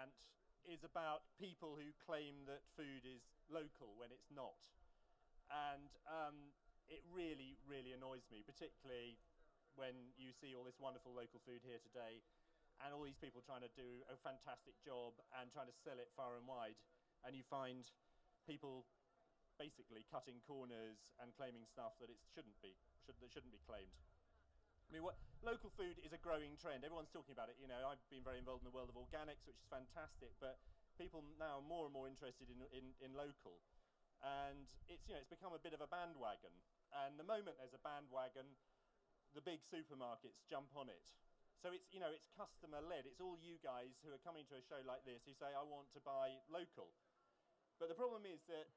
rant is about people who claim that food is local when it's not. And it really, really annoys me, particularly when you see all this wonderful local food here today and all these people trying to do a fantastic job and trying to sell it far and wide, and you find people basically cutting corners and claiming stuff that it shouldn't be claimed. I mean, local food is a growing trend. Everyone's talking about it. You know, I've been very involved in the world of organics, which is fantastic, but people now are more and more interested in local. And it's become a bit of a bandwagon. And the moment there's a bandwagon, the big supermarkets jump on it. So it's customer led. It's all you guys who are coming to a show like this who say, I want to buy local. But the problem is that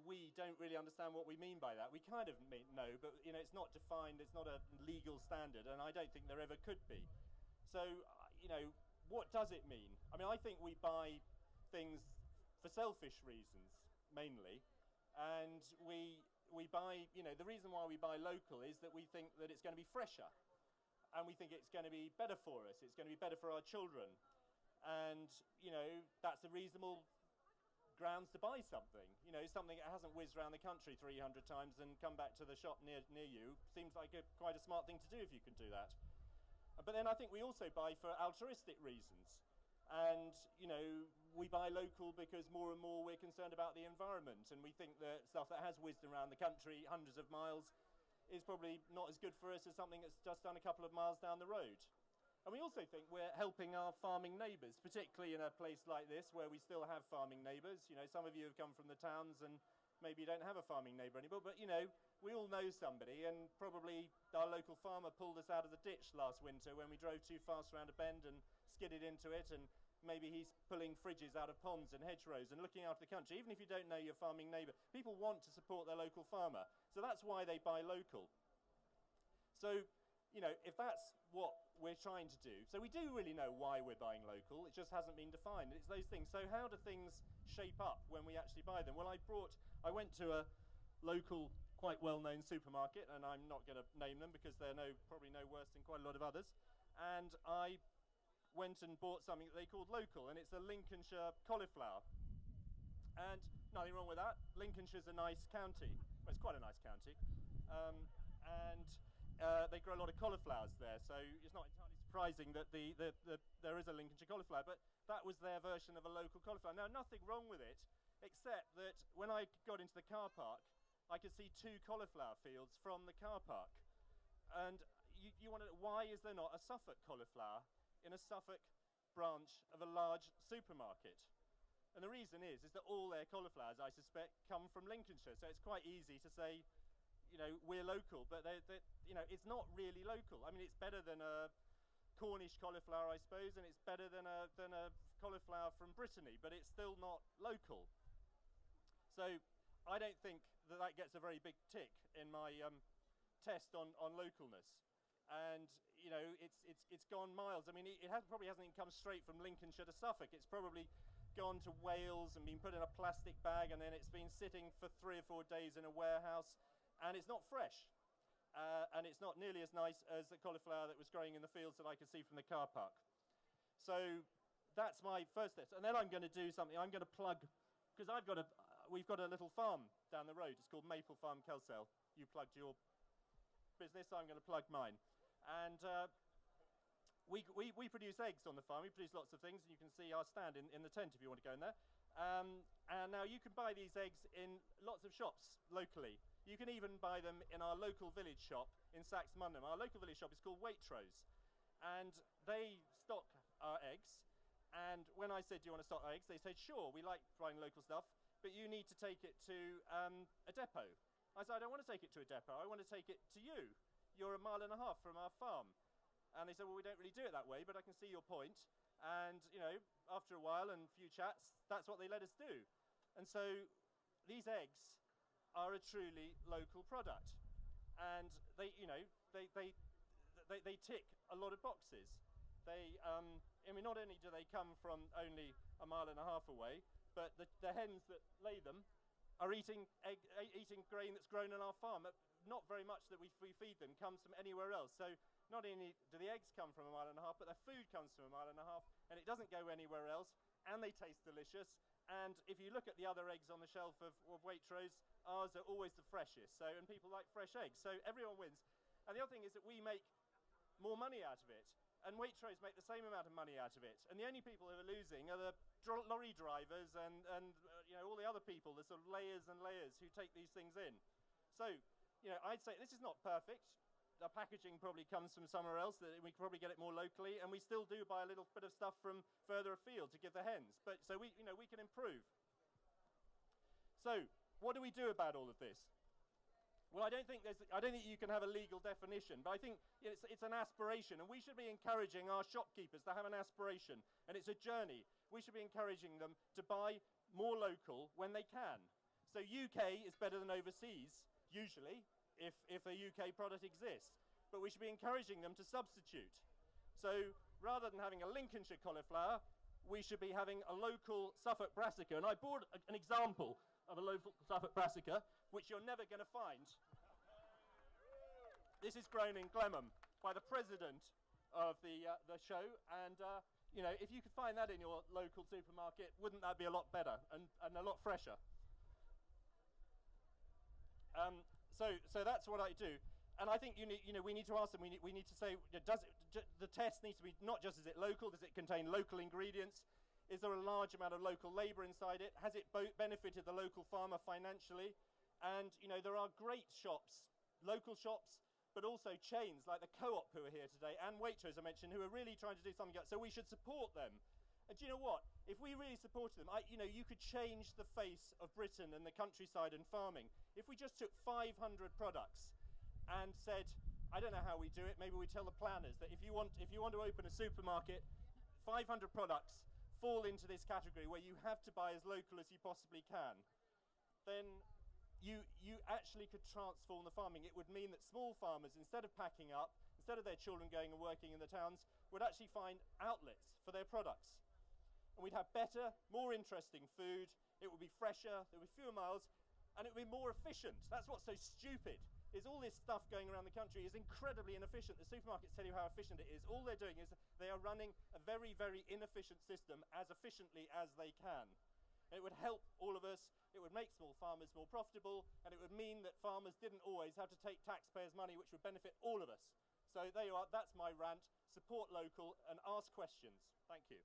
we don't really understand what we mean by that. We kind of know, but it's not defined, it's not a legal standard, and I don't think there ever could be. So, what does it mean? I mean, I think we buy things for selfish reasons, mainly, and we buy, the reason why we buy local is that we think that it's going to be fresher, and we think it's going to be better for us, it's going to be better for our children, and, that's a reasonable grounds to buy something. Something that hasn't whizzed around the country 300 times and come back to the shop near you seems like quite a smart thing to do if you can do that. But then I think we also buy for altruistic reasons. And, we buy local because more and more we're concerned about the environment, and we think that stuff that has whizzed around the country hundreds of miles is probably not as good for us as something that's just done a couple of miles down the road. And we also think we're helping our farming neighbours, particularly in a place like this where we still have farming neighbours. Some of you have come from the towns and maybe you don't have a farming neighbour anymore, but we all know somebody, and probably our local farmer pulled us out of the ditch last winter when we drove too fast around a bend and skidded into it, and maybe he's pulling fridges out of ponds and hedgerows and looking after the country. Even if you don't know your farming neighbour, people want to support their local farmer, so that's why they buy local. So if that's what we're trying to do, so we do really know why we're buying local, it just hasn't been defined. It's those things. So how do things shape up when we actually buy them? Well, I went to a local, quite well-known supermarket, and I'm not going to name them because they're probably no worse than quite a lot of others, and I went and bought something that they called local, and it's a Lincolnshire cauliflower. And nothing wrong with that. Lincolnshire's a nice county. Well, it's quite a nice county. They grow a lot of cauliflowers there, so it's not entirely surprising that there is a Lincolnshire cauliflower, but that was their version of a local cauliflower. Now, nothing wrong with it, except that when I got into the car park, I could see 2 cauliflower fields from the car park. And you wonder, why is there not a Suffolk cauliflower in a Suffolk branch of a large supermarket? And the reason is that all their cauliflowers, I suspect, come from Lincolnshire, so it's quite easy to say, we're local, but it's not really local. I mean, it's better than a Cornish cauliflower, I suppose, and it's better than a cauliflower from Brittany, but it's still not local. So I don't think that gets a very big tick in my test on localness. And it's gone miles. I mean, it probably hasn't even come straight from Lincolnshire to Suffolk. It's probably gone to Wales and been put in a plastic bag, and then it's been sitting for 3 or 4 days in a warehouse. And it's not fresh, and it's not nearly as nice as the cauliflower that was growing in the fields that I could see from the car park. So that's my first test. And then I'm going to do something. I'm going to plug, because we've got a little farm down the road. It's called Maple Farm Kelsale. You plugged your business, so I'm going to plug mine. And we produce eggs on the farm. We produce lots of things, and you can see our stand in the tent if you want to go in there. And now you can buy these eggs in lots of shops locally. You can even buy them in our local village shop in Saxmundham. Our local village shop is called Waitrose, and they stock our eggs. And when I said, do you want to stock our eggs, they said, sure, we like buying local stuff, but you need to take it to a depot. I said, I don't want to take it to a depot, I want to take it to you. You're 1.5 miles from our farm. And they said, well, we don't really do it that way, but I can see your point. And, after a while and a few chats, that's what they let us do. And so these eggs are a truly local product, and they tick a lot of boxes. Not only do they come from only 1.5 miles away, but the hens that lay them are eating grain that's grown on our farm. Not very much that we feed them comes from anywhere else. So not only do the eggs come from a mile and a half, but their food comes from a mile and a half, and it doesn't go anywhere else, and they taste delicious. And if you look at the other eggs on the shelf of Waitrose, ours are always the freshest. So, and people like fresh eggs, so everyone wins. And the other thing is that we make more money out of it, and Waitrose make the same amount of money out of it. And the only people who are losing are the lorry drivers and you know, all the other people, the sort of layers and layers who take these things in. So, you know, I'd say this is not perfect. The packaging probably comes from somewhere else, that we can probably get it more locally, and we still do buy a little bit of stuff from further afield to give the hens. But so we, you know, we can improve. So what do we do about all of this? Well, I don't think you can have a legal definition, but I think it's an aspiration, and we should be encouraging our shopkeepers to have an aspiration, and it's a journey. We should be encouraging them to buy more local when they can. So UK is better than overseas, usually, if a UK product exists, but we should be encouraging them to substitute. So rather than having a Lincolnshire cauliflower, we should be having a local Suffolk brassica. And I brought an example of a local Suffolk brassica, which you're never going to find. This is grown in Glenham by the president of the show, and you know, if you could find that in your local supermarket, wouldn't that be a lot better and a lot fresher? So that's what I do, and I think we need to ask them. We need to say, the test needs to be not just, is it local? Does it contain local ingredients? Is there a large amount of local labour inside it? Has it benefited the local farmer financially? And you know, there are great shops, local shops, but also chains like the Co-op who are here today, and Waitrose I mentioned, who are really trying to do something. So we should support them. And do you know what? If we really supported them, you could change the face of Britain and the countryside and farming. If we just took 500 products and said, I don't know how we do it, maybe we tell the planners that if you want to open a supermarket, 500 products fall into this category where you have to buy as local as you possibly can, then you actually could transform the farming. It would mean that small farmers, instead of packing up, instead of their children going and working in the towns, would actually find outlets for their products. And we'd have better, more interesting food, it would be fresher, there would be fewer miles, and it would be more efficient. That's what's so stupid, is all this stuff going around the country is incredibly inefficient. The supermarkets tell you how efficient it is. All they're doing is they are running a very, very inefficient system as efficiently as they can. And it would help all of us, it would make small farmers more profitable, and it would mean that farmers didn't always have to take taxpayers' money, which would benefit all of us. So there you are, that's my rant. Support local and ask questions. Thank you.